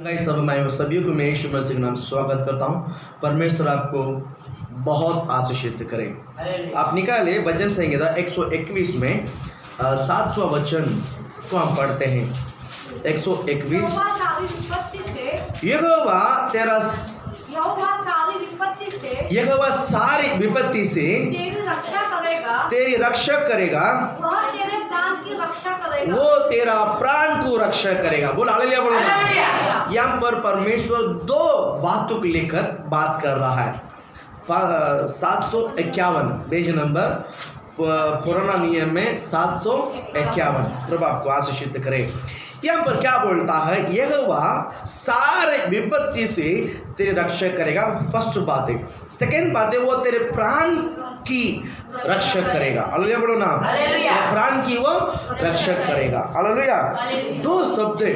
Guys सब मैं सभी को मैं यीशु मसीह के नाम से स्वागत करता हूँ। परमेश्वर आपको बहुत आशीषित करे। आप निकाले भजन संहिता 121 में 7वां वचन को हम पढ़ते हैं। 121 यहोवा सारी विपत्ति से तेरी रक्षा करेगा, वो तेरा प्राण को रक्षा करेगा। बोल हालेलुया बोलो। यहाँ पर परमेश्वर दो बातों को लेकर बात कर रहा है। 751 पेज नंबर पुराना नियम में 751। प्रभु आपको आशीषित करे। यहाँ पर क्या बोलता है? यहोवा सारे विपत्ति से तेरी रक्षा करेगा, फर्स्ट बात है। सेकेंड बात है, वो तेरे प्राण की रक्षा करेगा। हालेलुया बोलो ना। प्राण की वो रक्षा करेगा। हालेलुया। दो शब्द है,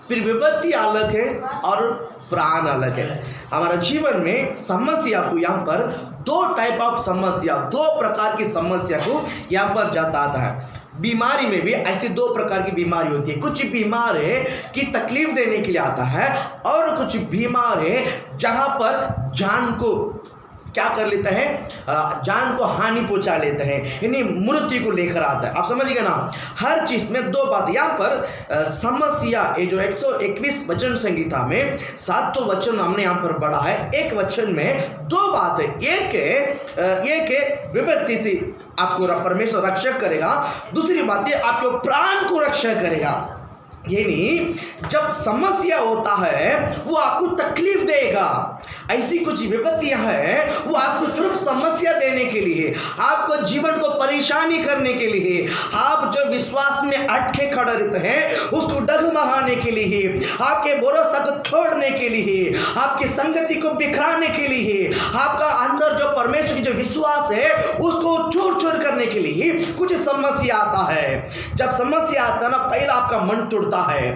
फिर विपत्ति अलग है और प्राण अलग है। हमारा जीवन में समस्या को यहाँ पर दो टाइप ऑफ समस्या, दो प्रकार की समस्या को यहाँ पर जताता है। बीमारी में भी ऐसी दो प्रकार की बीमारी होती है। कुछ बीमार है कि तकलीफ देने के लिए आता है, और कुछ बीमार है जहां पर जान को क्या कर लेता है, जान को हानि पहुंचा लेता है, यानी मृत्यु को लेकर आता है। आप समझिएगा ना। हर चीज में दो बात। यहाँ पर समस्या, ये जो 121 वचन संहिता में 7 वचन हमने यहाँ पर पढ़ा है। एक वचन में दो बात है। एक है विपत्ति से आपको परमेश्वर रक्षा करेगा, दूसरी बात है आपके प्राण को रक्षा करेगा। यानी जब समस्या होता है वो आपको तकलीफ देगा। ऐसी कुछ विपत्तियां हैं वो आपको सिर्फ समस्या देने के लिए, आपको जीवन को परेशानी करने के लिए, आप जो विश्वास में अटके खड़े रहते हैं उसको डगमगाने के लिए, आपके भरोसा को तोड़ने के लिए, आपकी संगति को बिखराने के लिए, आपका अंदर जो परमेश्वर की जो विश्वास है उसको चूर चूर करने के लिए कुछ समस्या आता है। जब समस्या आता है ना, पहला आपका मन टूटता है,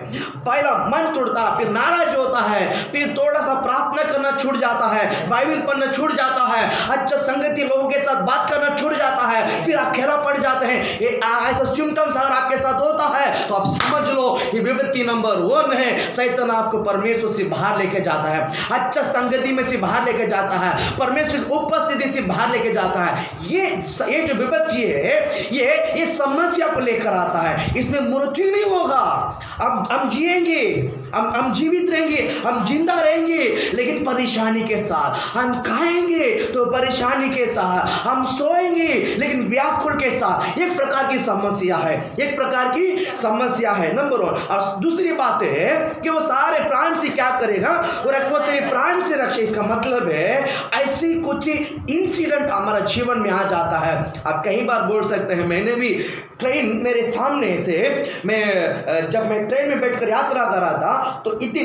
पहला मन टूटता है, फिर नाराज होता है, फिर थोड़ा सा प्रार्थना करना छूट जाता है, बाइबल पढ़ना छूट जाता है, अच्छा संगति लोगों के साथ बात करना छूट जाता है, फिर अकेला पड़ जाते हैं। ऐसा सिम्टम्स अगर आपके साथ होता है तो आप समझ लो ये विपत्ति नंबर 1 है। शैतान आपको परमेश्वर से बाहर लेके जाता है, अच्छा संगति में से बाहर लेके जाता है, परमेश्वर की उपस्थिति से बाहर लेके जाता है। ये जो विपत्ति है ये समस्या को लेकर आता है। इसमें मृत्यु नहीं होगा, हम जिएंगे, हम जीवित रहेंगे, हम जिंदा रहेंगे, लेकिन परेशानी के साथ। हम खाएंगे तो परेशानी के साथ, हम सोएंगे लेकिन व्याकुल के साथ। एक प्रकार की समस्या है, एक प्रकार की समस्या है, नंबर 1। और दूसरी बात है कि वो सारे प्राण से क्या करेगा, वो तेरे प्राण से रक्षा। इसका मतलब है ऐसी कुछ इंसिडेंट हमारा जीवन में आ जाता है। आप कई बार बोल सकते हैं, मैंने भी ट्रेन मेरे सामने से, जब मैं ट्रेन में बैठकर यात्रा कर रहा था तो इतनी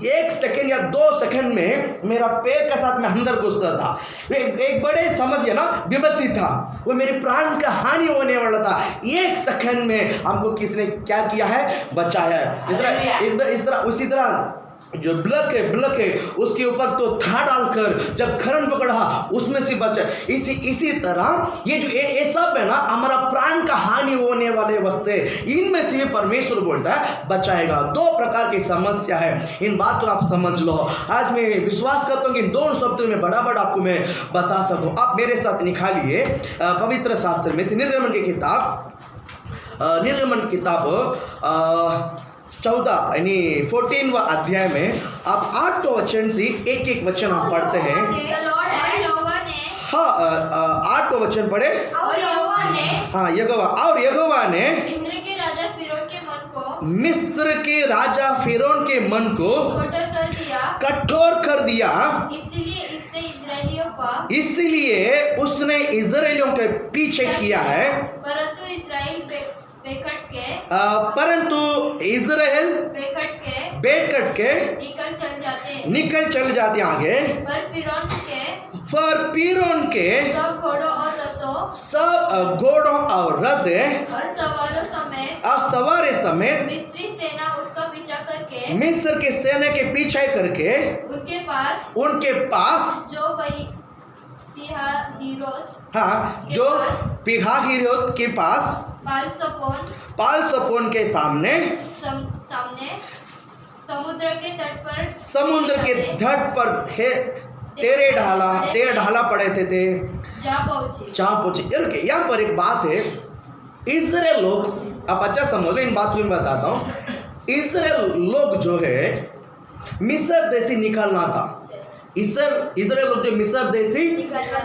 1 सेकंड या 2 सेकंड में मेरा पैर के साथ में अंदर घुसता था। एक बड़े समझिए ना विपत्ति था, वो मेरे प्राण का हानि होने वाला था। 1 सेकंड में हमको किसने क्या किया है, बचाया है। इस तरह उसी तरह जो ब्लक है उसके ऊपर तो था डालकर जब करंट पकड़ा उसमें से बचा। इसी तरह ये जो ये सब है ना, हमारा प्राण का हानि होने वाले वस्ते, इनमें से परमेश्वर बोलता है बचाएगा। 2 प्रकार की समस्या है, इन बात को आप समझ लो। आज मैं विश्वास करता हूँ कि इन दोनों शब्दों में बड़ा आपको मैं बता सकूँ। आप मेरे साथ निकालिए पवित्र शास्त्र में से निर्गमन की किताब 14 यानी 14वां अध्याय में आप 8 वचन से एक वचन आप पढ़ते हैं। हाँ, 8 वचन पढ़े। हाँ, यहोवा ने मिस्र के राजा फिरौन के मन को कठोर कर दिया, इसलिए उसने इजराइलियों के पीछे किया है। परंतु इज़राइल बेकट के निकल चल जाते आगे। पर फिरौन के सब घोड़ों और रथ और सवारे समेत मिस्र के सेना के पीछे करके उनके पास जो पीहाहीरोत के पास पाल सपोन के सामने समुद्र के तट पर तेरे ढाला पड़े थे जहाँ पहुंचे। रुके, यहाँ पर एक बात है, इजराइल लोग, आप अच्छा समझ लो, इन बात को मैं बताता हूँ। इजराइल लोग जो है मिस्र देश निकलना था, इजराइल लोग जो मिस्र देश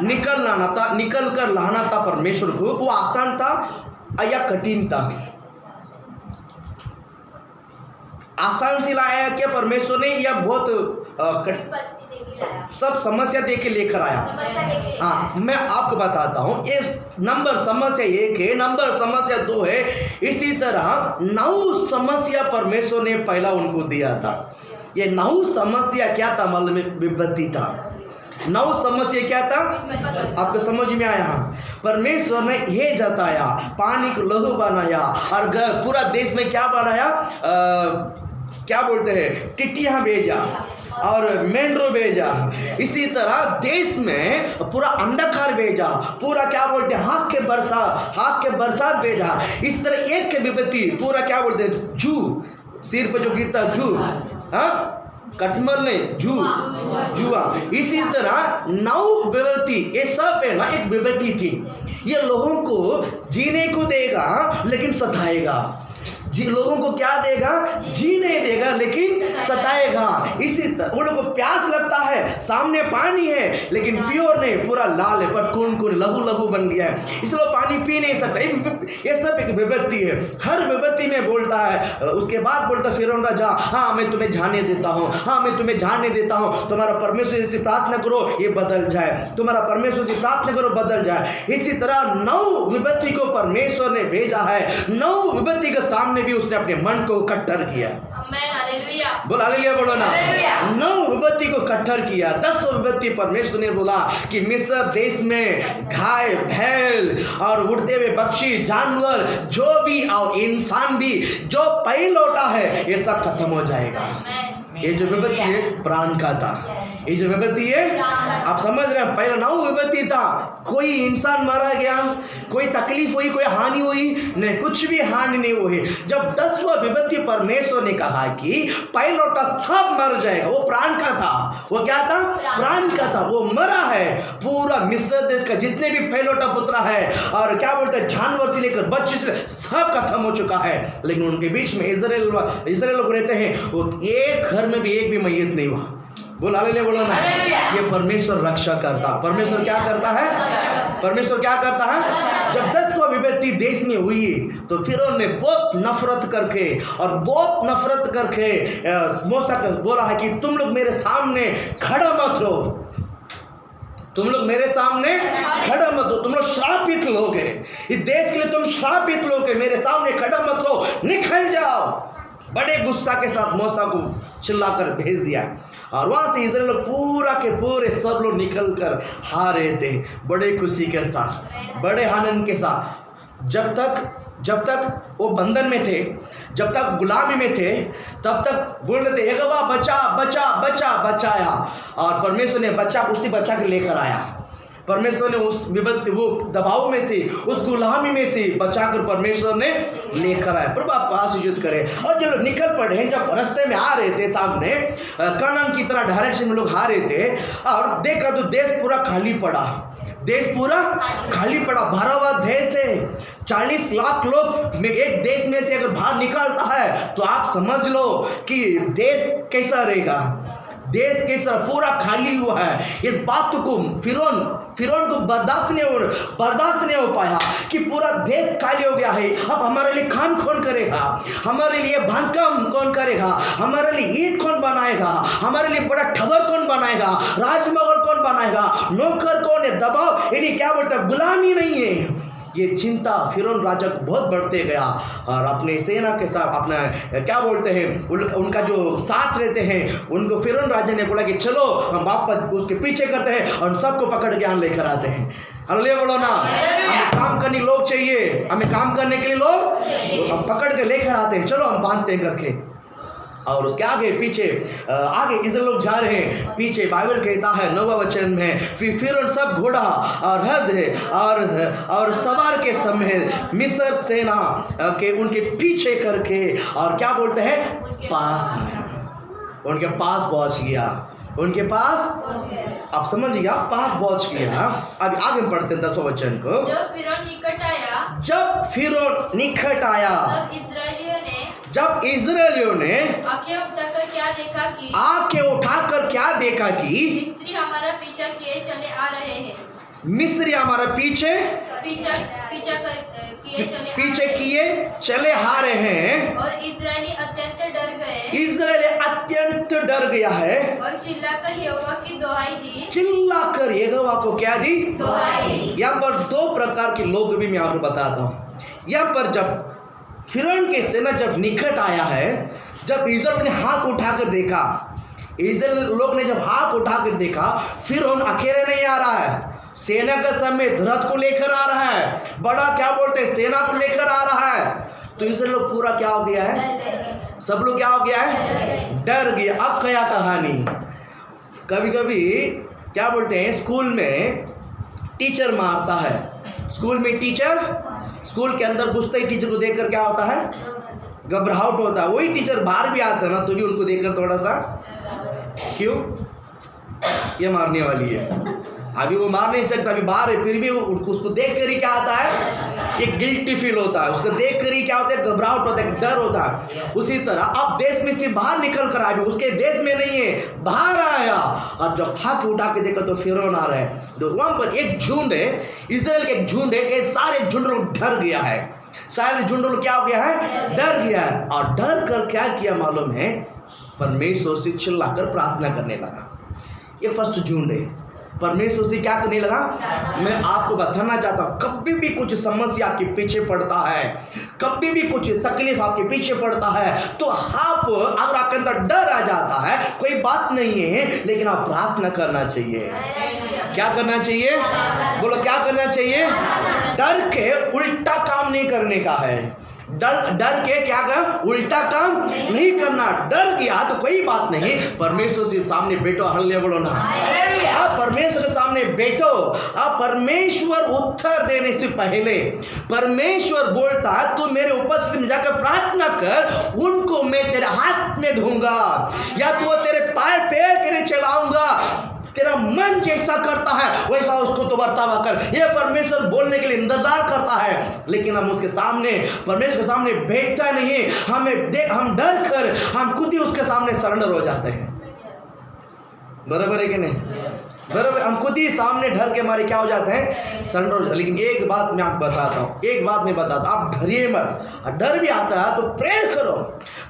निकलना था, निकल कर लाना था परमेश्वर को, वो आसान था या कठिन था? आसान से लाया क्या परमेश्वर ने, या बहुत सब समस्या दे के लेकर आया? हाँ, मैं आपको बताता हूँ। ये नंबर समस्या 1 है, नंबर समस्या 2 है। इसी तरह 9 समस्या परमेश्वर ने पहला उनको दिया था। ये 9 समस्या क्या था? मालूम है? विपत्ति था। 9 समस्या क्या था? आपको समझ में आया? परमेश्वर ने ये जताया, पानी को लहू बनाया, और पूरा देश में क्या बनाया? क्या बोलते हैं, टिटियां भेजा और मेंढरों भेजा। इसी तरह देश में पूरा अंधकार भेजा, पूरा क्या बोलते हैं, हाथ के बरसात भेजा। इस तरह एक के विपत्ति पूरा क्या बोलते हैं, जू, सिर पे जो गिरता जू, हाँ, कटमल नहीं, जुआ। इसी तरह 9 विपत्ति, ये सब है ना, एक विपत्ति थी। ये लोगों को जीने को देगा लेकिन सताएगा। लोगों को क्या देगा? जीने देगा लेकिन सताएगा। इसी तरह उन लोगों को प्यास लगता है, सामने पानी है लेकिन प्योर नहीं, पूरा लाल है, पर कौन लहू बन गया है, इसलिए पानी पी नहीं सकता। ये सब एक विपत्ति है। हर विपत्ति में बोलता है, उसके बाद बोलता है फिरौन राजा, हाँ मैं तुम्हें जाने देता हूँ, हाँ मैं तुम्हें जाने देता हूँ, तुम्हारा परमेश्वर से प्रार्थना करो ये बदल जाए, तुम्हारा परमेश्वर से प्रार्थना करो बदल जाए। इसी तरह 9 विपत्ति को परमेश्वर ने भेजा है। 9 विपत्ति के सामने भी उसने अपने मन को कट्टर किया। बोल हालेलुया, बोलो ना। 9 विपत्ति को कट्टर किया। 10 विपत्ति परमेश्वर ने बोला कि मिस्र देश में गाय, बैल और उड़ते हुए पक्षी, जानवर, जो भी और इंसान भी जो पहिलौठा है, ये सब खत्म हो जाएगा। ये जो विपत्ति है प्राण का था। ये जो विपत्ति है, आप समझ रहे हैं, पहले 9 विपत्ति था। कोई इंसान मारा गया, कोई तकलीफ हुई, कोई हानि हुई नहीं, कुछ भी हानि नहीं हुई। जब 10वां विपत्ति परमेश्वर ने कहा कि पहिलौठा सब मर जाएगा, वो प्राण का था। वो क्या था? प्राण का था। वो मरा है। पूरा मिस्र देश का जितने भी पहिलौठा पुत्र है और क्या बोलते हैं, जानवर से लेकर बच्चे से सब खत्म हो चुका है। लेकिन उनके बीच में इजराइल लोग रहते हैं, वो एक घर में भी एक भी मैयत नहीं हुआ। बोल हालेलुया, बोलो ना। ये परमेश्वर रक्षा करता। परमेश्वर क्या करता है? परमेश्वर क्या करता है? जब 10वां विपत्ति देश में हुई तो फिरौन ने बहुत नफरत करके मूसा को बोला है कि तुम लोग मेरे सामने खड़ा मत रहो, तुम लोग मेरे सामने खड़ा मत हो, तुम लोग श्रापित लोग हैं, इस देश के लिए तुम श्रापित लोग हैं, मेरे सामने खड़ा मत रहो, निकल जाओ। बड़े गुस्सा के साथ मूसा को चिल्लाकर भेज दिया और वहां से इजराइल लोग पूरा के पूरे सब लोग निकल कर आ रहे थे, बड़े खुशी के साथ, बड़े आनंद के साथ। जब तक वो बंधन में थे, जब तक गुलामी में थे, तब तक बोल रहे थे यहोवा बचाया, और परमेश्वर ने उसी बच्चा के लेकर आया। परमेश्वर ने उस विपत्ति, वो दबाव में से, उस गुलामी में से बचाकर परमेश्वर ने लेकर आए। प्रभु आपको आशीषित करे। और जब निकल पड़े हैं, जब रास्ते में आ रहे थे, सामने कनान की तरह डायरेक्शन में लोग आ रहे थे, और देखा तो देश पूरा खाली पड़ा, भरा हुआ देश है। 40 लाख लोग में एक देश में से अगर बाहर निकलता है तो आप समझ लो कि देश कैसा रहेगा। देश कैसा पूरा खाली हुआ है। इस बात को फिरौन को बर्दाश्त नहीं हो पाया कि पूरा देश खाली हो गया है। अब हमारे लिए खान कौन करेगा, हमारे लिए बांधकाम कौन करेगा, हमारे लिए ईंट कौन बनाएगा, हमारे लिए बड़ा ठबर कौन बनाएगा, राजमहल कौन बनाएगा, नौकर कौन है, दबाव, यानी क्या बोलते हैं, गुलामी नहीं है। ये चिंता फिरौन राजा को बहुत बढ़ते गया और अपने सेना के साथ अपना क्या बोलते हैं, उनका जो साथ रहते हैं, उनको फिरौन राजा ने बोला कि चलो हम वापस उसके पीछे करते हैं और सबको पकड़ के यहाँ लेकर आते हैं। हालेलुया बोलो ना। हमें काम करने लोग चाहिए, हमें काम करने के लिए लोग, हम पकड़ के लेकर आते हैं, चलो हम बांधते हैं करके। और उसके आगे पीछे आगे इजराइल लोग जा रहे हैं, पीछे बाइबल कहता है 9वां वचन में, फिर सब घोड़ा और रथ और सवार के समय मिस्र सेना के उनके पीछे करके और क्या बोलते हैं, पास आया। उनके पास पहुंच गया, उनके पास, आप समझ गया, पास पहुंच गया। अब आगे पढ़ते हैं 10वां वचन को। जब फिरौन निकट आया, जब फिरौन निकट आया, जब इस्राएलियों ने जब इस्राएलियों ने आंखें उठाकर क्या देखा कि आंखें उठाकर क्या देखा कि मिस्री हमारा पीछा किए चले आ रहे हैं, मिस्री हमारा पीछे पीछा पीछा कर किए चले आ पीछे रहे हैं। किए चले आ रहे हैं। और इस्राएली अत्यंत डर गए इस्राएल अत्यंत डर गया है और चिल्लाकर यहोवा की दोहाई दी, चिल्लाकर यहोवा को क्या दी? दोहाई। यहाँ पर दो प्रकार के लोग भी मैं आपको बताता हूँ। यहाँ पर जब फिरौन के सेना जब निकट आया है, जब इस्राएल ने हाथ उठाकर देखा, इस्राएल लोग ने जब हाथ उठाकर देखा, फिरौन अकेले नहीं आ रहा है, सेना का समेत रथ को लेकर आ रहा है, बड़ा क्या बोलते हैं, सेना को लेकर आ रहा है। तो इस्राएल लोग पूरा क्या हो गया है, सब लोग क्या हो गया है, डर गया। अब क्या कहानी, कभी कभी क्या बोलते हैं, स्कूल में टीचर मारता है, स्कूल में टीचर, स्कूल के अंदर घुसते ही टीचर को देखकर क्या होता है, घबराहट होता है। वही टीचर बाहर भी आता है ना, तो भी उनको देखकर थोड़ा सा, क्यों, ये मारने वाली है, अभी वो मार नहीं सकता, अभी बाहर है, फिर भी उसको देख कर ही क्या आता है, एक गिल्टी फील होता है, उसको देख कर ही क्या होता है, घबराहट होता है, डर होता है। उसी तरह अब देश में से बाहर निकल कर आया, उसके देश में नहीं है, बाहर आया, और जब हाथ उठा के देखा तो फिरौन आ रहा है। तो वहां पर एक झुंड है, इस्राएल के एक झुंड है, ये सारे झुंड लोग डर गया है, सारे झुंड लोग क्या हो गया है, डर गया है। और डर कर क्या किया मालूम है, परमेश्वर से चिल्लाकर प्रार्थना करने लगा। ये फर्स्ट झुंड है, परमेश्वर से क्या करने लगा। मैं आपको बताना चाहता हूं, कभी भी कुछ समस्या आपके पीछे पड़ता है, कभी भी कुछ तकलीफ आपके पीछे पड़ता है, तो आप, अगर आपके अंदर डर आ जाता है, कोई बात नहीं है, लेकिन आप प्रार्थना करना चाहिए। क्या करना चाहिए, बोलो क्या करना चाहिए। डर के उल्टा काम नहीं करने का है, डर के क्या कर, उल्टा काम नहीं करना। डर गया तो कोई बात नहीं, परमेश्वर के सामने बैठो, हल्ले बोलो ना, आप परमेश्वर के सामने बैठो। अब परमेश्वर उत्तर देने से पहले परमेश्वर बोलता है, तू मेरे उपस्थिति में जाकर प्रार्थना कर, उनको मैं तेरे हाथ में दूंगा, या तो तेरे पैर के नीचे लाऊंगा, तेरा मन जैसा करता है वैसा उसको तो बर्तावा कर। ये परमेश्वर बोलने के लिए इंतजार करता है, लेकिन हम उसके सामने, परमेश्वर के सामने बैठता नहीं, हम डर कर हम खुद ही उसके सामने सरेंडर हो जाते हैं। बराबर है कि नहीं, बराबर, हम खुद ही सामने डर के मारे क्या हो जाते हैं, सरेंडर हो जाते हैं। लेकिन एक बात मैं आपको बताता हूँ, एक बात मैं बताता हूँ, आप डरिए मत। डर भी आता है तो प्रेयर करो,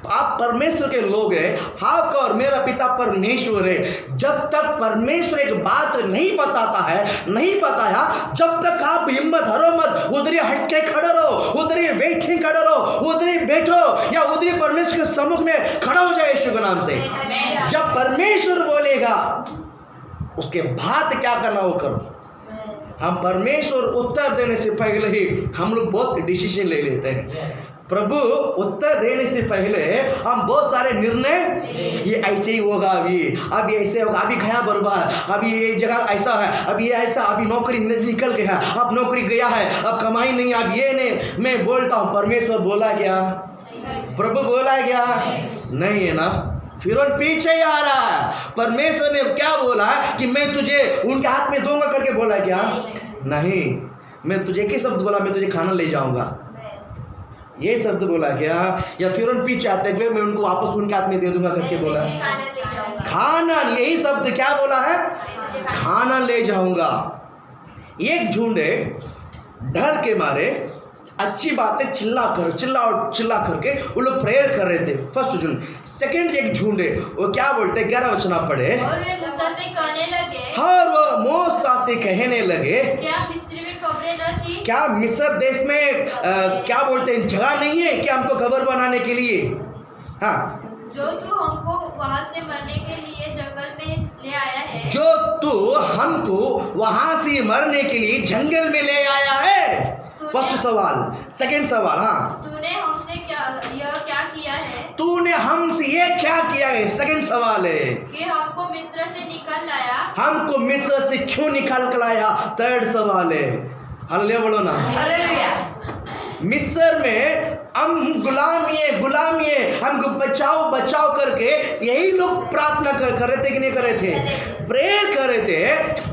आप परमेश्वर के लोग हैं, आपका और मेरा पिता परमेश्वर है। जब तक परमेश्वर एक बात नहीं बताता है, नहीं बताया, जब तक आप हिम्मत हारो मत, उधर ही हट के खड़े रहो, उधर ही वेटिंग खड़े रहो, उधर ही बैठो, या उधर ही परमेश्वर के सम्मुख में खड़ा हो जाए यीशु के नाम से। जब परमेश्वर बोलेगा उसके बाद क्या करना वो करो। हम परमेश्वर उत्तर देने से पहले ही हम लोग बहुत डिसीजन ले लेते हैं। प्रभु उत्तर देने से पहले हम बहुत सारे निर्णय, ये ऐसे ही होगा, अभी ऐसे होगा, अभी गया बर्बाद, अभी ये जगह ऐसा है, अभी ये ऐसा, अभी नौकरी निकल गया, अब नौकरी गया है, अब कमाई नहीं, अब ये नहीं। मैं बोलता हूँ, परमेश्वर बोला क्या, प्रभु बोला क्या, नहीं है ना। फिरौन पीछे ही आ रहा है, परमेश्वर ने क्या बोला कि मैं तुझे उनके हाथ में दूंगा करके बोला क्या, नहीं, मैं तुझे क्या शब्द बोला, मैं तुझे खाना ले जाऊंगा, ये शब्द बोला क्या। या फिरौन पीछे आते हुए मैं उनको वापस उनके हाथ में दे दूंगा करके बोला, खाना, यही शब्द क्या बोला है, खाना ले जाऊंगा। एक झुंड है, डर के मारे अच्छी बातें चिल्ला करके वो लोग प्रेयर कर रहे थे, फर्स्ट झुंड। सेकंड एक झुंड है, वो क्या बोलते हैं, 11 वचन पढ़े, और वे मूसा से कहने लगे, और वो मूसा से कहने लगे, क्या मिस्र में कब्रें न थी, क्या मिस्र देश में क्या बोलते हैं, जगह नहीं है कि हमको कब्र बनाने के लिए, हाँ, जो तू हमको वहां से मरने के लिए जंगल में ले आया है, जो तू हमको वहां से मरने के लिए जंगल में ले आया है। फर्स्ट सवाल, सेकंड सवाल, हाँ, तूने हमसे क्या किया है, तूने हमसे ये क्या किया है। सेकंड सवाल है कि हमको मिस्र से निकाल लाया, हमको मिस्र से क्यों निकाल कर लाया। थर्ड सवाल है, हल्ले बोलो ना, मिस्र में हम गुलामी है हमको बचाओ करके यही लोग प्रार्थना कर रहे थे कि नहीं कर रहे थे, प्रेयर कर रहे थे।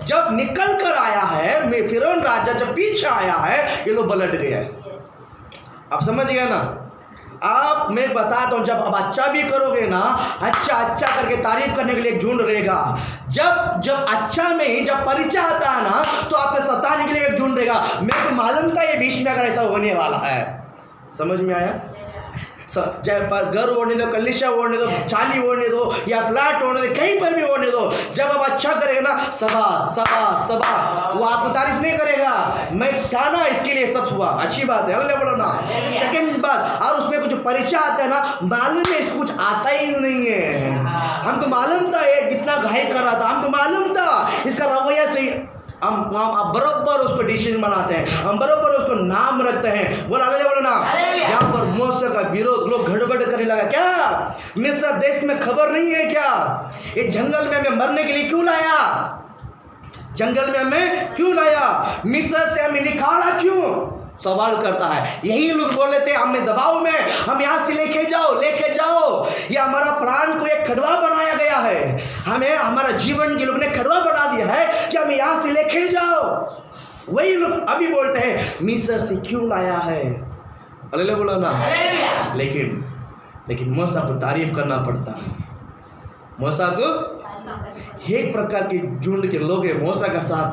जब निकल कर आया है फिरौन राजा, जब पीछे आया है ये लोग पलट गया है। आप समझ गए ना? आप मैं बताता हूँ, जब अब अच्छा भी करोगे ना, अच्छा करके तारीफ करने के लिए एक झुंड रहेगा। जब अच्छा में ही जब परिचय आता है ना, तो आपके सताने के लिए एक झुंड रहेगा। मेरे को मालूम था ये बीच में अगर ऐसा होने वाला है। समझ में आया? चाहे पर घर ओढ़ने दो, कलिशा ओढ़ने दो, चाली ओढ़ने दो या फ्लैट ओढ़ने दो, कहीं पर भी ओढ़ने दो, जब आप अच्छा करेगा ना, सबा वो आपको तारीफ नहीं करेगा। मैं था ना, इसके लिए सब हुआ, अच्छी बात है, अल्लाह बोलो ना। सेकंड बात, और उसमें कुछ परिचय आता है ना, मालूम है इसको कुछ आता ही नहीं है। हमको मालूम था ये कितना घायल कर रहा था, हमको मालूम था इसका रवैया सही। हम बराबर उसको डिसीजन बनाते हैं, हम बराबर उसको नाम रखते हैं। बोला ना, यहाँ पर मूसा का विरोध लोग गड़बड़ करने लगा। क्या मिस्र देश में खबर नहीं है क्या? ये जंगल में हमें मरने के लिए क्यों लाया? जंगल में हमें क्यों लाया? मिस्र से हमें निकाला क्यों? सवाल करता है। यही लोग बोले थे हमें दबाव में, हम यहाँ से लेके जाओ, ये हमारा प्राण को एक खड़वा बनाया गया है, हमें हमारा जीवन के लोग ने खड़वा बना दिया है कि हमें यहाँ से लेके जाओ। वही लोग अभी बोलते हैं मिस्र से क्यों लाया है? अल्लाह बोला ना। लेकिन मूसा को तारीफ करना पड़ता है। मूसा को एक प्रकार के झुंड के लोग मूसा का साथ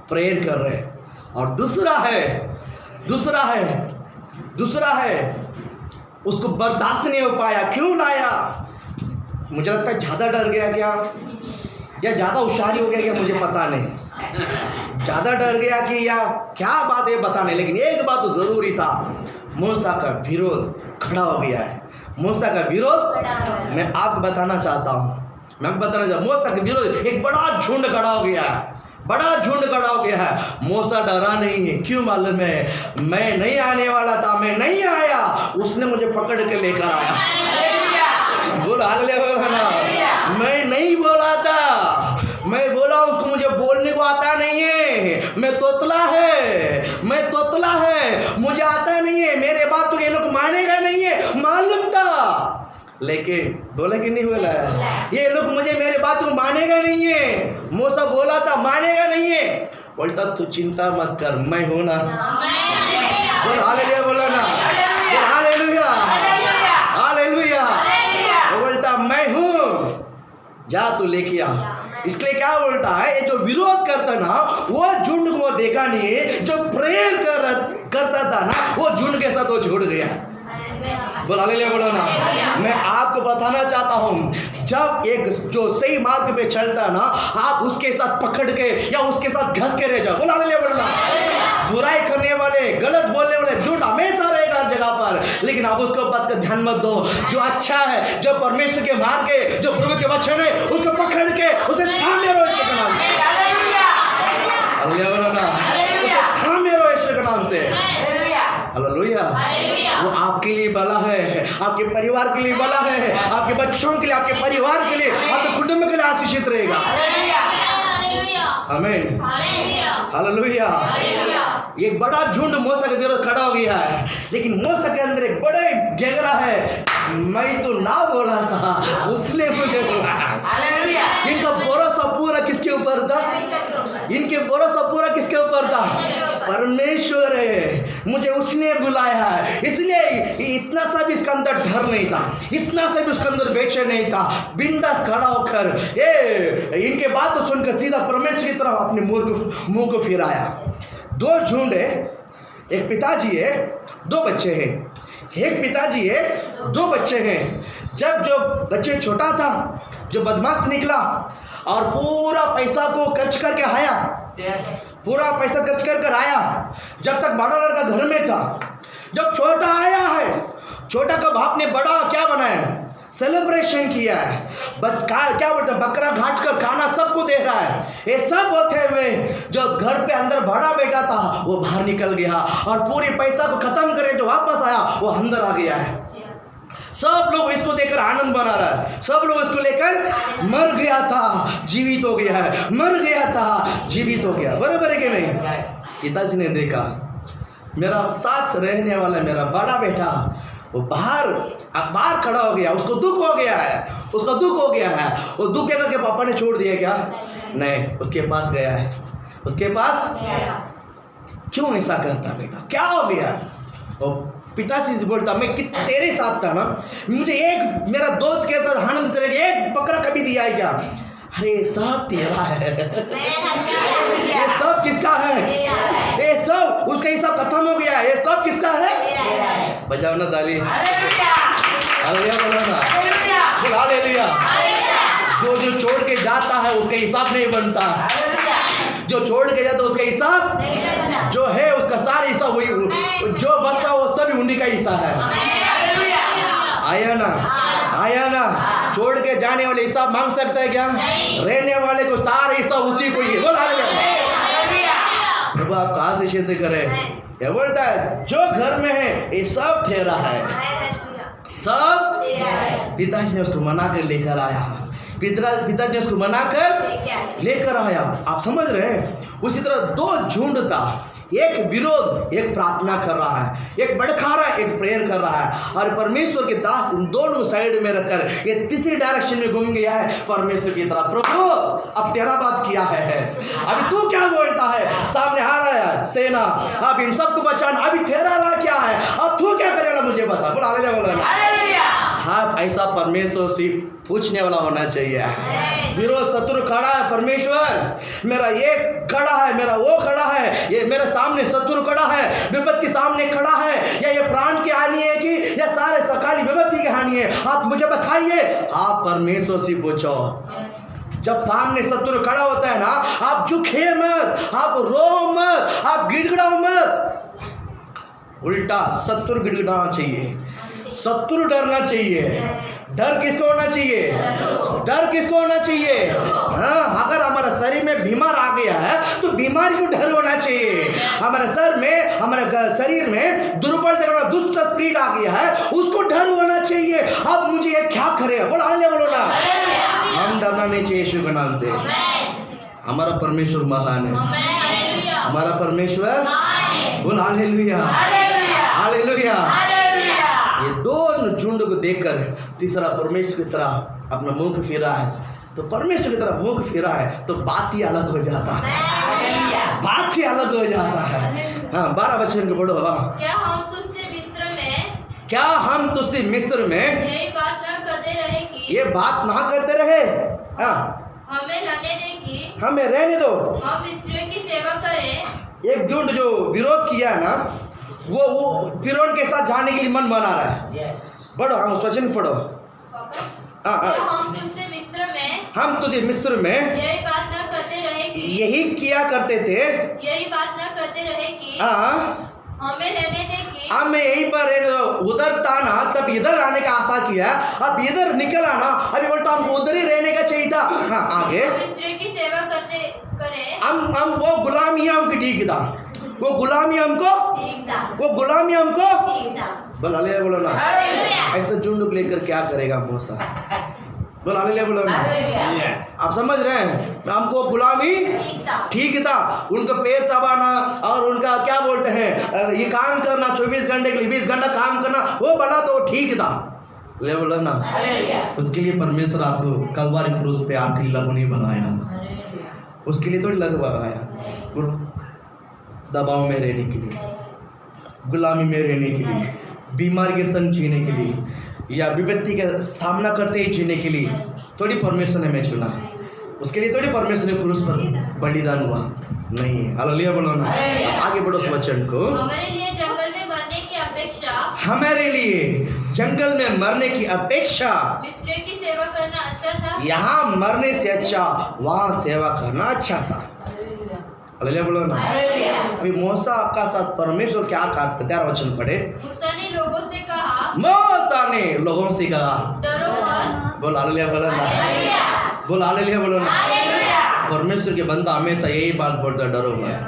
प्रेयर कर रहे हैं। और दूसरा है उसको बर्दाश्त नहीं हो पाया। क्यों लाया? मुझे लगता है ज़्यादा डर गया क्या, या ज़्यादा होशियारी हो गया क्या, मुझे पता नहीं। ज़्यादा डर गया कि या क्या बात है पता नहीं, लेकिन एक बात तो ज़रूरी था, मूसा का विरोध खड़ा हो गया है। मूसा का विरोध मैं आपको बताना चाहता हूँ, मूसा का विरोध एक बड़ा झुंड खड़ा हो गया है, मूसा डरा नहीं है। क्यों मालूम है? मैं नहीं आने वाला था, मैं नहीं आया, उसने मुझे पकड़ के लेकर आया। बोला ना, मैं नहीं बोला था, मैं बोला उसको मुझे बोलने को आता नहीं है, मैं तोतला है, मुझे आता नहीं है, मेरे बात तो ये लोग मानेगा नहीं है, मालूम था। लेकिन बोला कि नहीं बोला है? ये लोग मुझे मेरे बात को मानेगा नहीं है। मूसा बोला था मानेगा नहीं है, बोलता तू चिंता मत कर, मैं हूं ना। बोल हालेलुया, बोलो ना, हालेलुया। बोलता मैं हूं, जा तू लेके आ। इसलिए क्या बोलता है, ये जो विरोध करता ना, वो झुंड को देखा नहीं है, जो प्रेयर करता था ना, वो झुंड के साथ वो जुड़ गया। बोल हालेलुया, बोलो ना। मैं आपको बताना चाहता हूँ, जब एक जो सही मार्ग पे चलता है ना, आप उसके साथ पकड़ के या उसके साथ घस के रह जाओ। बोल हालेलुया, बोलो ना। बुराई करने वाले, गलत बोलने वाले झूठ हमेशा रहेगा हर जगह पर, लेकिन आप उसको बात का ध्यान मत दो। जो अच्छा है, जो परमेश्वर के मार्ग के, जो प्रभु के वचन है, उसको पकड़ के उसे थामे रहो ईश्वर के नाम से। हालेलुया, बोलो ना। उसे थामे रहो ईश्वर के नाम से। हालेलुया। वो आपके लिए भला है, आपके परिवार के लिए भला है, आपके बच्चों के लिए, आपके परिवार के लिए, आपके कुटुंब के लिए आशीषित रहेगा। आमीन, हालेलुया। एक बड़ा झुंड मूसा के विरोध खड़ा हो गया है, लेकिन मूसा के अंदर एक बड़ा गहरा है, मैं तो ना बोला था, उसने मुझे बोला। इनका भरोसा पूरा किसके ऊपर था? परमेश्वर है, मुझे उसने बुलाया है। इसलिए इतना सा भी इसके अंदर डर नहीं था, इतना सा भी उसके अंदर बेचैन नहीं था। बिंदास खड़ा होकर इनके बात तो सुनकर सीधा परमेश्वर की तरफ अपने मुंह को फिराया। दो झुंड है, एक पिताजी है, दो बच्चे हैं। एक पिताजी है, दो बच्चे हैं। जब जो बच्चे छोटा था, जो बदमाश निकला और पूरा पैसा को खर्च करके आया, जब तक बड़ा लड़का घर में था। जब छोटा आया है, छोटा का बाप ने बड़ा क्या बनाया, सेलिब्रेशन किया है। क्या बोलते हैं, बकरा घाट कर खाना सबको दे रहा है। ये सब होते हुए जो घर पे अंदर बड़ा बेटा था वो बाहर निकल गया और पूरी पैसा को खत्म करे जो वापस आया वो अंदर आ गया है। सब लोग इसको देखकर आनंद बना रहा है, सब लोग इसको लेकर मर गया था जीवित हो गया है, मर गया था जीवित हो गया। बराबर है कि नहीं? पिताजी ने देखा मेरा साथ रहने वाला मेरा बड़ा बेटा वो बाहर खड़ा हो गया, उसको दुख हो गया है, उसका दुख हो गया है। वो दुख करके पापा ने छोड़ दिया क्या? नहीं, उसके पास गया है, उसके पास। क्यों ऐसा करता बेटा, क्या हो गया? वो पिताजी से बोलता, मैं तेरे साथ था ना, मुझे एक मेरा दोस्त के साथ आनंद से एक बकरा कभी दिया है क्या? अरे सब तेरा है, ये सब किसका है? ये सब उसका हिसाब खत्म हो गया, ये सब किसका है? बजाओ ना ताली, हालेलुया बोलो ना, हालेलुया। जो छोड़ के जाता है उसका हिसाब नहीं बनता, जो छोड़ के जाता है उसका हिसाब जो है उसका सारा हिसाब वही, जो बचता वो सब उन्हीं का हिस्सा है। आया ना, छोड़ के जाने वाले हिसाब मांग सकता है क्या? रहने वाले को सारा हिसाब उसी को ही। बोला प्रभु आपको आशीषित करे। क्या बोलता है? जो घर में है ये सब तेरा है, सब। पिताजी ने उसको मना कर लेकर आया, पिताजी ने उसको मना कर लेकर आया। आप समझ रहे हैं? उसी तरह दो झुंड था, एक विरोध, एक प्रार्थना कर रहा है, एक भड़का रहा है, एक प्रेयर कर रहा है। और परमेश्वर के दास इन दोनों साइड में रखकर ये तीसरी डायरेक्शन में घूम गया है परमेश्वर की तरफ। प्रभु अब तेरा बात किया है, अभी तू क्या बोलता है? सामने आ रहा है सेना, अब इन सबको बचाना, अभी तेरा राह क्या है? अब तू क्या करेगा मुझे बता। बोला हाँ, ऐसा परमेश्वर से पूछने वाला होना चाहिए। विरोध शत्रु खड़ा है, परमेश्वर मेरा ये खड़ा है, मेरा वो खड़ा है, ये मेरे सामने शत्रु खड़ा है, विपत्ति सामने खड़ा है, या ये प्राण की हानि है कि या सारे सकाली विपत्ति की हानि है, आप मुझे बताइए। आप परमेश्वर से पूछो। जब सामने शत्रु खड़ा होता है ना, आप झुके मत, आप रो मत, आप गिड़गिड़ाओ मत, उल्टा शत्रु गिड़गिड़ाना चाहिए, शत्रु डरना चाहिए। डर किसको होना चाहिए? डर किसको होना चाहिए? हाँ, अगर हमारा शरीर में बीमार आ गया है तो बीमारी को डर होना चाहिए। हमारे सर में, हमारे शरीर में दुर्बल दुष्ट स्पिरिट आ गया है, उसको डर होना चाहिए। अब मुझे ये क्या करेगा? बोलो ना, हम डरना नहीं चाहिए यीशु के नाम से। हमारा परमेश्वर महान है, हमारा परमेश्वर। बोल हालेलुया, हालेलुया। ये दोनों झुंड को देखकर तीसरा परमेश्वर की तरफ अपना मुख फिरा है, तो परमेश्वर की तरफ मुख फिरा है तो बात ही अलग हो जाता है, बात ही अलग हो जाता है। हाँ, 12 वचन को पढ़ो। क्या हम तुझसे मिस्र में यही बात न करते रहे कि ये बात ना करते रहे? हाँ, हमें रहने दे कि हमें रहने दो, हम स्त्रियों की सेवा करें। एक झुंड जो विरोध किया ना, वो फिरौन के साथ जाने के लिए मन बना रहा है। पढ़ो, हम उस वचन पढ़ो। हम तुझे मिस्र में यही बात न करते रहे कि यही किया करते थे, यही बात न करते रहे कि हमें रहने दे कि हमें यहीं पर उधर था ना, तब इधर आने का आशा किया, अब इधर निकला ना, अभी बोलता हमको उधर ही रहने का चाहिए था। हाँ, आगे हम स्त्रियों की सेवा करते करें। हम वो गुलामी हमको ठीक था, वो गुलामी हमको बोलो ना। ऐसा झुंड को लेकर क्या करेगा मूसा? बोलो ना। आप समझ रहे हैं? हमको गुलामी ठीक था, उनका पेट दबाना और उनका क्या बोलते हैं ये काम करना, 24 घंटे के लिए 20 घंटा काम करना, वो बना तो ठीक था। ले बोलो ना। उसके लिए परमेश्वर आपको कलवारी क्रूस पे आपके लिए लहू नहीं बनाया, उसके लिए थोड़ी लहू बनाया। दबाव में रहने के लिए, गुलामी में रहने के लिए, बीमारी के संग जीने के लिए, या विपत्ति का सामना करते ही जीने के लिए थोड़ी परमेश्वर ने हमें चुना, उसके लिए थोड़ी परमेश्वर ने क्रूस पर बलिदान हुआ नहीं है। हालेलुया बोलो ना। आगे बढ़ो उस वचन को। हमारे लिए जंगल में मरने की अपेक्षा, हमारे लिए जंगल में मरने की अपेक्षा मिस्र की सेवा करना अच्छा था। यहाँ मरने से अच्छा वहाँ सेवा करना अच्छा था। हालेलुया बोलो ना। अभी मूसा आपका साथ परमेश्वर क्या कहा? 13 वचन पढ़े। मूसा ने लोगों से कहा, मूसा ने लोगों से कहा, डरो मत। बोल हालेलुया बोलो ना, बोल हालेलुया बोलो ना। परमेश्वर के बंदा हमेशा यही बात बोलता है, डरो मत।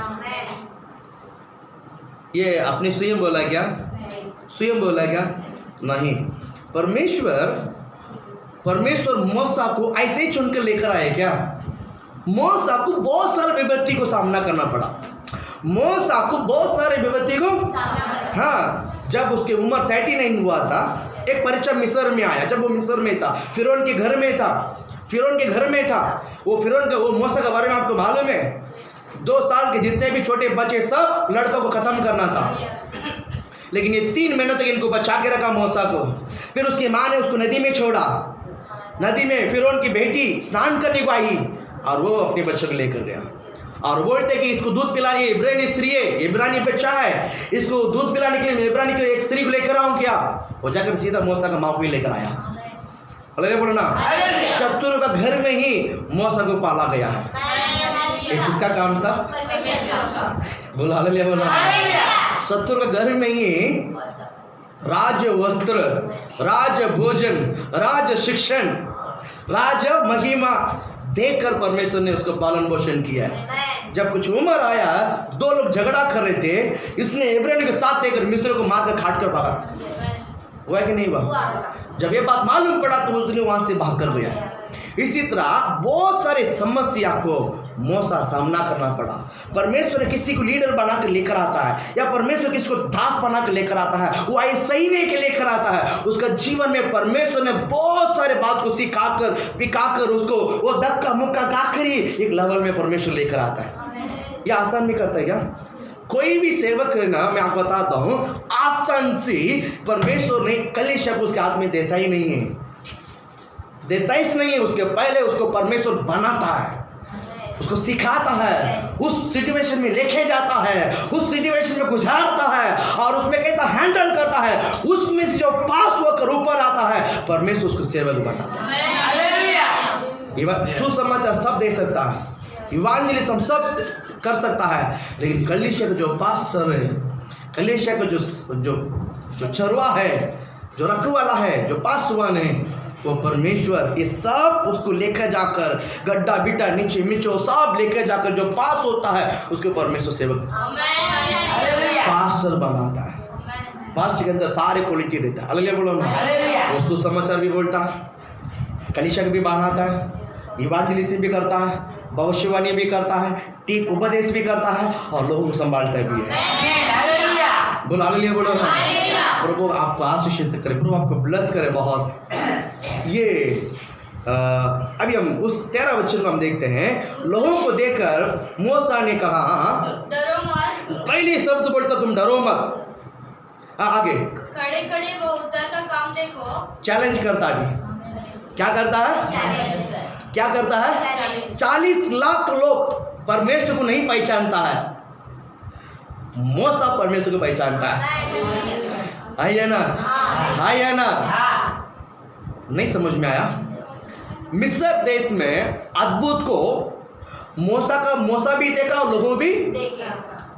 ये अपने स्वयं बोला क्या? स्वयं बोला क्या? नहीं। परमेश्वर मूसा को ऐसे ही चुनकर लेकर आए क्या? मूसा को बहुत सारे विपत्ति को सामना करना पड़ा, मूसा को बहुत सारे विपत्ति को, हाँ, जब उसकी उम्र 39 हुआ था, एक परिचय मिस्र में आया। जब वो मिस्र में था, फिरौन के घर में था, वो फिरौन का, वो मूसा के बारे में आपको मालूम है, 2 साल के जितने भी छोटे बच्चे सब लड़कों को खत्म करना था, लेकिन ये 3 महीने तक इनको बचा के रखा मूसा को। फिर उसकी माँ ने उसको नदी में छोड़ा, नदी में फिरौन की बेटी स्नान करने को आई और वो अपने बच्चों को लेकर गया और बोलते कि इसको दूध पिलानी, इब्रानी स्त्री है, इब्रानी बच्चा है, इसको दूध पिलाने के लिए मैं इब्रानी को एक स्त्री को लेकर आऊं क्या? वो जाकर सीधा मूसा का माँ को ही लेकर आया। हालेलुया बोलो ना। शत्रु का घर में ही मूसा को पाला गया है। ये किसका काम था? बोलो हालेलुया बोलो। शत्रु का घर में ही राज वस्त्र, राज भोजन, राज शिक्षण, राज महिमा देखकर परमेश्वर ने उसको पालन पोषण किया है। जब कुछ उम्र आया, 2 लोग झगड़ा कर रहे थे, इसने इब्रानी के साथ देकर मिस्र को मारकर खाट कर भागा। हुआ कि नहीं हुआ? जब ये बात मालूम पड़ा तो उसने वहां से भाग कर गया। इसी तरह बहुत सारे समस्या को मूसा सामना करना पड़ा। परमेश्वर किसी को लीडर बना कर लेकर आता है, या परमेश्वर किसी को दास बना कर लेकर आता है, वो ऐसा ही नहीं के लेकर आता है। उसका जीवन में परमेश्वर ने बहुत सारे बात को सिखाकर पिकाकर उसको वो धक्का मुक्का काकर ही एक लेवल में परमेश्वर लेकर आता है। यह आसान भी करता है क्या? कोई भी सेवक है ना, मैं आपको बताता हूँ, आसान से परमेश्वर ने कलीसिया को उसके हाथ में देता ही नहीं है, देता ही नहीं है। उसके पहले उसको परमेश्वर बनाता है, उसको सिखाता है, उस सिचुएशन में लेके जाता है, उस सिचुएशन में गुजारता है और उसमें कैसा हैंडल करता है, उसमें से जो पास होकर ऊपर आता है, परमेश्वर उसको सेवक बनाता है। सुसमाचार सब दे सकता है, इवांजेलिज्म सब कर सकता है, लेकिन कलीसिया का जो पास्टर है, कलीसिया का जो चरवा है, जो रखवाला है, जो पासवान है, वो परमेश्वर ये सब उसको लेकर जाकर गड्ढा बिटा नीचे मीचो सब लेकर जाकर जो पास होता है उसको परमेश्वर सेवक पास्टर बनाता है। पास्टर के अंदर सारे क्वालिटी रहता है। हालेलुया बोलो ना। वो सुसमाचार भी बोलता है, कलीसिया भी बनाता है, इवांजेलिज्म भी करता है, भविष्यवाणी भी करता है, ठीक उपदेश भी करता है और लोगों को संभालता भी है। बोलो हालेलुया बोलो ना। प्रभु आपको आशीषित करे, प्रभु आपको ब्लेस करे बहुत। ये अभी हम उस 13 वचन को हम देखते हैं। लोगों को देखकर मूसा ने कहा, डरो मत। पहले शब्द बोलता तुम डरो मत। आगे खड़े खड़े वो उतर का काम देखो। चैलेंज करता है। क्या करता है? क्या करता है? 40 लाख लोग परमेश्वर को नहीं पहचानता है, मूसा परमेश्वर को पहचानता है ना? है ना? नहीं समझ में आया? मिस्र देश में अद्भुत को मूसा भी देखा और लोगों भी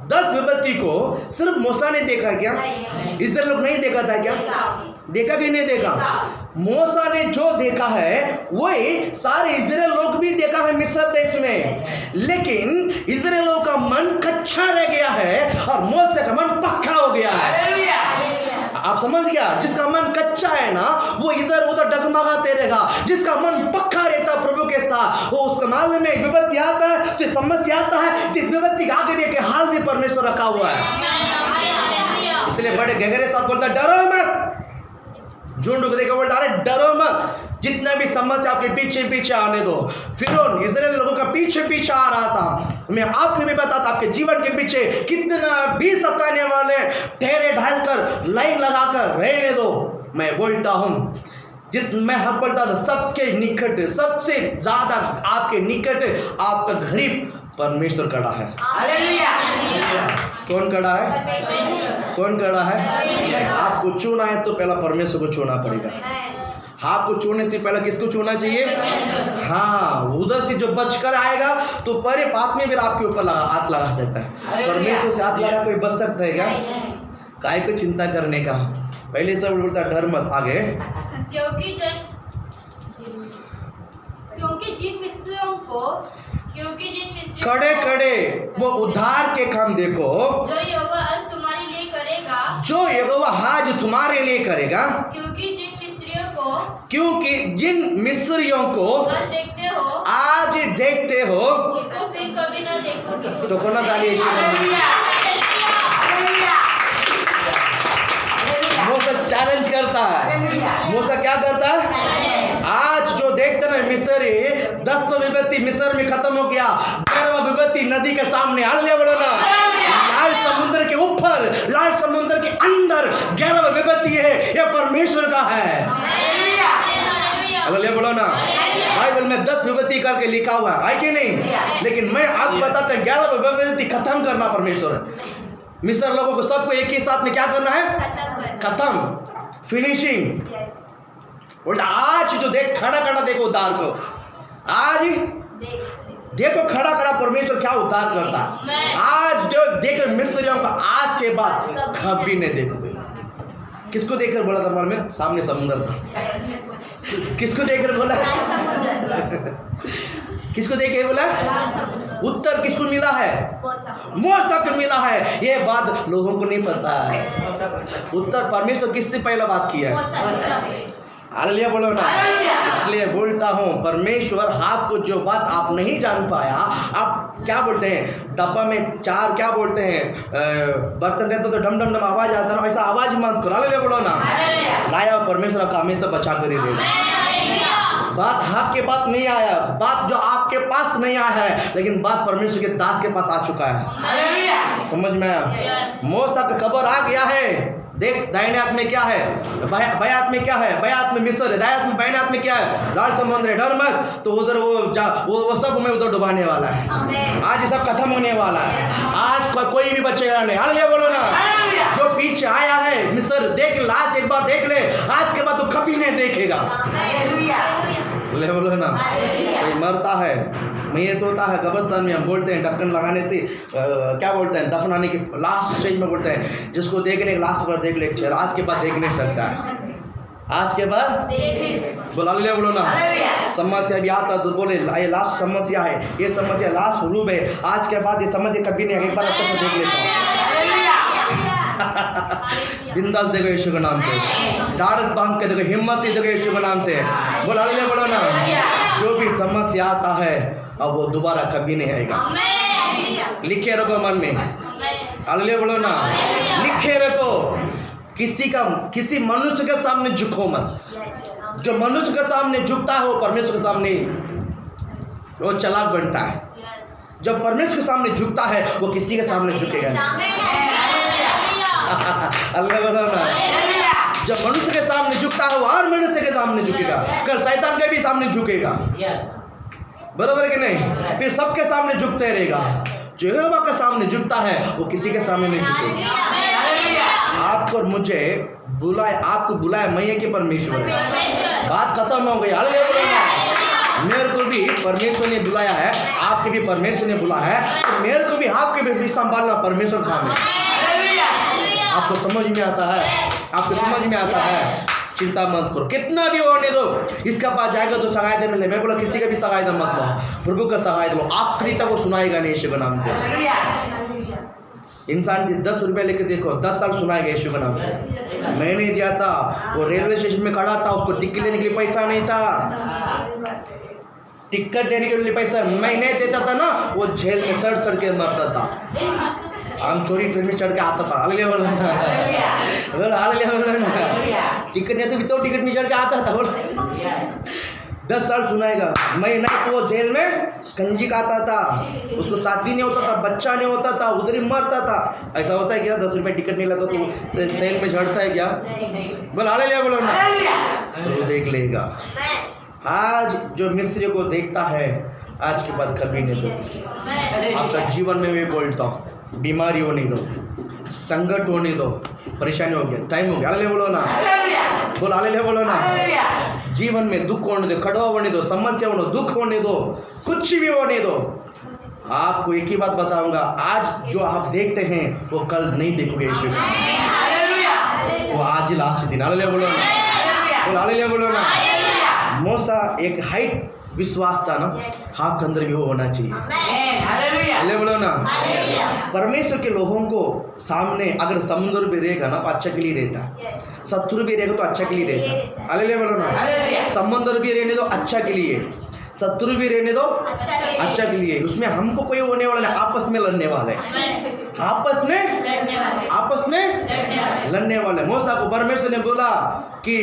10 विपत्ति को सिर्फ मूसा ने देखा क्या? इस्राएल लोग नहीं देखा था क्या? देखा कि नहीं देखा? मूसा ने जो देखा है वही सारे इस्राएल लोग भी देखा है मिस्र देश में, लेकिन इस्राएल लोग का मन कच्चा रह गया है और मूसा का मन पक्का हो गया है। आप समझ गया? जिसका मन कच्चा है ना वो इधर उधर डगमगाते रहेगा, जिसका मन पक्का रहता प्रभु के साथ, वो उसका मालूम में विपत्ति आता है तो समस्या आता है, इस विपत्ति के आगे के हाल भी परमेश्वर रखा हुआ है। इसलिए बड़े गहरे साथ बोलता है डरो मत। झुंड को देखकर बोलता है डरो मत, जितना भी समस्या आपके पीछे पीछे आने दो। फिरौन इस्राएल लोगों का पीछे पीछे आ रहा था, मैं आपको भी बताता आपके जीवन के पीछे कितना भी सताने वाले ठहरे ढालकर लाइन लगाकर रहने दो। मैं बोलता हूँ मैं हक बोलता हूँ सबके निकट, सबसे ज्यादा आपके निकट आपका गरीब परमेश्वर खड़ा है। कौन खड़ा है? कौन खड़ा है? आपको चुना है तो पहला परमेश्वर को चुनना पड़ेगा। आपको चुनने से पहले किसको चुनना चाहिए? हाँ, उधर से जो बचकर आएगा तो परे बात में भी आपके ऊपर हाथ लगा सकता है। परमेश्वर से हाथ लगा कोई बच सकता है क्या? काय को चिंता करने का? पहले सब बोलता डर मत। आगे क्योंकि जिन मिस्रियों को खड़े खड़े वो उद्धार के काम देखो जो यहोवा आज तुम्हारे लिए करेगा, जो यहोवा आज तुम्हारे लिए करेगा। क्योंकि जिन मिस्रियों को आज देखते हो तो फिर कभी ना देखोगे। तो कोना गाली यीशु का नाम। मूसा चैलेंज करता है। मूसा क्या करता है? आज जो देखते ना मिस्र 10 विपत्ति मिस्र में खत्म हो गया, 11वां विपत्ति नदी के सामने हालेलुया बोलो ना। लाल समुद्र के ऊपर, लाल समुद्र के अंदर 11वां विपत्ति है, ये परमेश्वर का है। हालेलुया बोलो ना। बाइबल में 10 विपत्ति करके लिखा हुआ है कि नहीं? लेकिन मैं आपको बताता हूं 11वां विपत्ति खत्म करना परमेश्वर है। मिस्र लोगों को सबको एक ही साथ में क्या करना है? खत्म, फिनिशिंग। बोलता आज जो देख खड़ा खड़ा देखो उद्धार को, आज देखो खड़ा खड़ा परमेश्वर क्या उद्धार करता। आज जो देख मिस्रियों को आज के बाद कभी नहीं देखोगे। किसको देखकर बोला था मन में? सामने समुद्र था। किसको देखकर बोला? किसको देख के बोला? उत्तर किसको मिला है? मूसा को मिला है। ये बात लोगों को नहीं पता है। उत्तर परमेश्वर किससे पहला बात किया है? हालेलुया बोलो ना। इसलिए बोलता हूँ परमेश्वर आपको जो बात आप नहीं जान पाया, आप क्या बोलते हैं डब्बा में चार क्या बोलते हैं बर्तन रहते तो डम डम डम आवाज आता ना, ऐसा आवाज मत करो। हालेलुया बोलो ना। लाया परमेश्वर आपका हमेशा बचा कर ही देगा। बात आपके पास नहीं आया, बात जो आपके पास नहीं आया है, लेकिन बात परमेश्वर के दास के पास आ चुका है। समझ में आया? मूसा का खबर आ गया है। देख दाहिने हाथ में क्या है, बाएं हाथ में क्या है? बाएं हाथ में मिस्र है, दाएं हाथ में बाएं हाथ में क्या है? लाल समुद्र है। डर मत, तो उधर वो सब मैं उधर डुबाने वाला है। आज ये सब खत्म होने वाला है। आज कोई भी बचेगा नहीं। हालेलुया बोलो ना। जो पीछे आया है मिस्र, देख लाश एक बार देख ले, आज के बाद तो कभी नहीं देखेगा। ले बोलो ना। कोई मरता है, मैयत होता है कब्रिस्तान में, हम बोलते हैं ढक्कन लगाने से क्या बोलते हैं, दफनाने के लास्ट स्टेज में बोलते हैं जिसको देखने लास्ट पर देख ले, आज के बाद देख नहीं सकता है। आज के बाद बोला हालेलुया बोलो ना। समस्या भी आता तो बोले ये लास्ट समस्या है, ये समस्या लास्ट रूप है, आज के बाद ये समस्या कभी नहीं, एक बार अच्छे से देख लेता हूँ। बिंदास देखो यीशु के नाम से, डारस बांध के देखो, हिम्मत से देखो यीशु के नाम से। बोला हालेलुया बोलो ना। जो भी समस्या आता है अब वो दोबारा कभी नहीं आएगा। लिखे रखो मन में। हालेलुया बोलो ना। लिखे रखो। किसी मनुष्य के सामने झुको मत। जो मनुष्य के सामने झुकता है वो परमेश्वर के सामने वो चालाक बनता है। जब परमेश्वर के सामने झुकता है वो किसी के सामने झुकेगा नहीं। अल्लाह बोलो ना। जब मनुष्य के सामने झुकता है वो और मनुष्य के सामने झुकेगा, कल शैतान के भी सामने झुकेगा। बराबर कि नहीं? फिर सबके सामने झुकते रहेगा। जो यहोवा के सामने झुकता है वो किसी के सामने नहीं झुकेगा। आपको और मुझे बुलाए, आपको बुलाए मैया के परमेश्वर है। बात खत्म हो गई। हालेलुया बोलो ना। मेरे को भी परमेश्वर ने बुलाया है, आपके भी परमेश्वर ने बुलाया है, तो मेरे को भी आपके भी संभालना परमेश्वर का काम है। आपको समझ में आता है? आपको समझ में आता है? चिंता मत करो, कितना भी होने दो। इसका पास जाएगा तो सहायता मिले। मैं बोला किसी का भी सहायता मत लो, प्रभु का सहायता लो। आखिरी तक वो सुनाएगा नहीं यीशु के नाम से। इंसान की 10 रुपये लेके देखो, 10 साल सुनाएगा यीशु के नाम से। मैं नहीं दिया था, वो रेलवे स्टेशन में खड़ा था, उसको टिकट लेने के लिए पैसा नहीं था। टिकट लेने के लिए पैसा मैं नहीं देता था ना, वो जेल में सड़ के मरता था। हम चोरी ट्रेन में चढ़ के आता था। हालेलुया बोलो ना। हालेलुया बोलो ना। टिकट नहीं तो भी तो टिकट में चढ़ के आता था। 10 साल सुनाएगा। मैं नहीं तो वो जेल में कंजी खाता था, उसको साथी नहीं होता था, बच्चा नहीं होता था, उधर ही मरता था। ऐसा होता है क्या? 10 रुपये टिकट नहीं लगता तो सेल में चढ़ता है क्या? बोल हालेलुया बोलो ना। तो देख लेगा। आज जो मिस्री को देखता है आज के बाद कभी नहीं दो। आपका जीवन में मैं बोलता हूँ बीमारी होने दो, संकट होने दो, परेशानी हो गया, टाइम हो गया। हालेलुया बोलो ना। बोल हालेलुया बोलो ना। जीवन में दुख होने दो, खड़वा होने दो, समस्या होने दो, दुख होने दो, कुछ भी होने दो। आपको एक ही बात बताऊंगा, आज जो आप देखते हैं वो कल नहीं देखोगे यीशु का। वो आज ही लास्ट दिन। हालेलुया बोलो ना। बोल हालेलुया बोलो ना। मूसा एक हाइट विश्वास था ना, आपके अंदर भी वो होना चाहिए। हालेलुया बोलो ना। परमेश्वर के लोगों को सामने अगर समुद्र भी रहेगा ना तो अच्छा के लिए रहता, शत्रु भी रहेगा तो अच्छा के लिए रहता। हालेलुया बोलो ना। समुद्र भी रहने दो अच्छा के लिए, शत्रु भी रहने दो अच्छा के लिए। उसमें हमको कोई होने वाला नहीं, आपस में लड़ने वाले, आपस में लड़ने वाले। मूसा को परमेश्वर ने बोला कि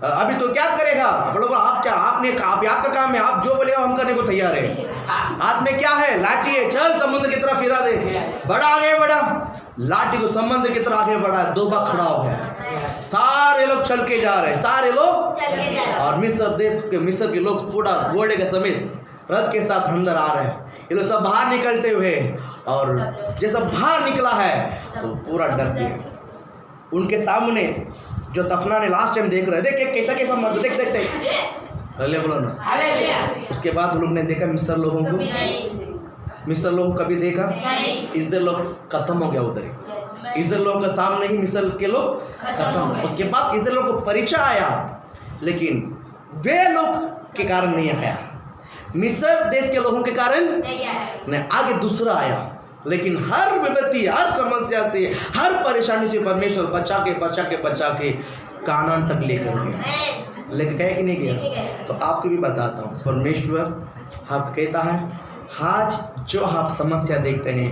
अभी तो क्या करेगा? बोलो आप क्या, आपने आपका काम है, आप जो बोलेगा हम करने को तैयार है। हाथ में क्या है? लाठी है, चल समुद्र की तरफ फिरा दे। बड़ा आगे बढ़ा, लाठी को समुद्र की तरफ आगे बढ़ा, 2 बार खड़ा हो गया। सारे लोग चल के जा रहे हैं, सारे लोग, और मिस्र के लोग पूरा घोड़े के समेत रथ के साथ अंदर आ रहे हैं। ये लोग सब बाहर निकलते हुए, और जैसा बाहर निकला है तो पूरा डर गया। उनके सामने जो तफना ने लास्ट टाइम देख रहे, देख कैसा मर्द, देख हालेलुया बोलो ना। उसके बाद लोग ने देखा मिस्र लोगों को कभी देखा? इस्राएल लोग खत्म हो गया उधर ही। इस्राएल लोगों के सामने ही मिस्र के लोग खत्म। उसके बाद इस्राएल लोगों को परिचय आया, लेकिन वे लोग के कारण नहीं आया, मिस्र देश के लोगों के कारण नहीं, आगे दूसरा आया। लेकिन हर विपत्ति, हर समस्या से, हर परेशानी से परमेश्वर बचा के कानान तक लेकर गया। लेकर गया कि नहीं गया? तो आपको भी बताता हूँ, परमेश्वर आप कहता है आज जो आप समस्या देखते हैं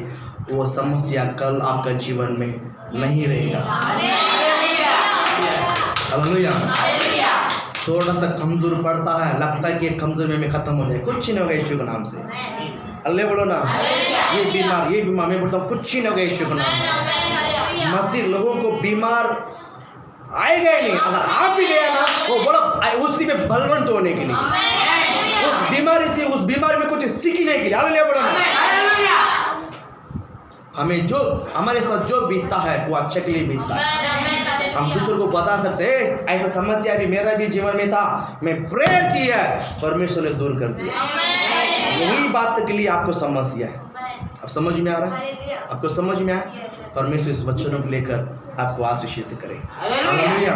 वो समस्या कल आपका जीवन में नहीं रहेगा। हालेलुया। थोड़ा सा कमजोर पड़ता है, लगता है कि कमजोरी में खत्म हो जाए, कुछ नहीं होगा यीशु के नाम से। अल्ले बोलो ना। ये बीमार मैं बोलता हूँ कुछ नहीं होगा यीशु के नाम से। मसीह लोगों को बीमार आएगा ही नहीं। अगर आप भी गया ना, वो बोलो उसी में बलवंत होने के लिए, उस बीमारी से, उस बीमारी में कुछ सीखने के लिए। हालेलुया बोलो ना। हमें जो हमारे साथ जो बीतता है वो अच्छे के लिए बीतता है। हम दूसरों को बता सकते हैं ऐसा समस्या भी मेरा भी जीवन में था, मैं प्रेयर की है, परमेश्वर ने दूर कर दिया। यही बात के लिए आपको समस्या है। अब समझ में आ रहा है? आपको समझ में आया? परमेश्वर इस वचनों को लेकर आपको आशीषित करे। हालेलुया।